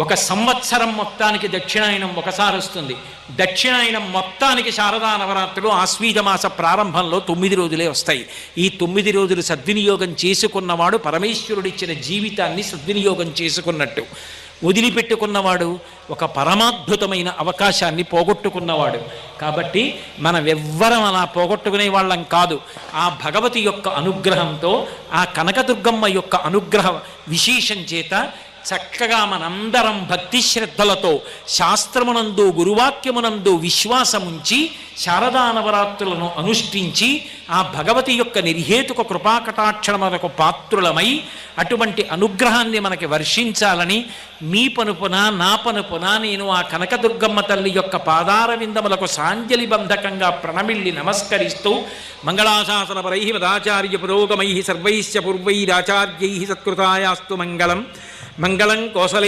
ఒక సంవత్సరం మొత్తానికి దక్షిణాయనం ఒకసారి వస్తుంది. దక్షిణాయనం మొత్తానికి శారదా నవరాత్రులు ఆశ్వీజమాస ప్రారంభంలో 9 రోజులే వస్తాయి. ఈ 9 రోజులు సద్వినియోగం చేసుకున్నవాడు పరమేశ్వరుడిచ్చిన జీవితాన్ని సద్వినియోగం చేసుకున్నట్టు. వదిలిపెట్టుకున్నవాడు ఒక పరమాద్భుతమైన అవకాశాన్ని పోగొట్టుకున్నవాడు. కాబట్టి మనమెవ్వరం అలా పోగొట్టుకునే వాళ్ళం కాదు. ఆ భగవతి యొక్క అనుగ్రహంతో, ఆ కనకదుర్గమ్మ యొక్క అనుగ్రహ విశేషం చేత చక్కగా మనందరం భక్తి శ్రద్ధలతో శాస్త్రమునందు గురువాక్యమునందు విశ్వాసముంచి శారదా నవరాత్రులను అనుష్ఠించి ఆ భగవతి యొక్క నిర్హేతుక కృపాకటాక్షణములకు పాత్రులమై అటువంటి అనుగ్రహాన్ని మనకి వర్షించాలని మీ పనుపున నా పనుపున నేను ఆ కనకదుర్గమ్మ తల్లి యొక్క పాదార విందములకు సాంజలి బంధకంగా ప్రణమిల్లి నమస్కరిస్తూ మంగళాశాసన పరై మదాచార్య పురోగమై సర్వైశ్చ పూర్వైరాచార్యై సత్కృతాయాస్తు మంగళం. మంగళం కోసలే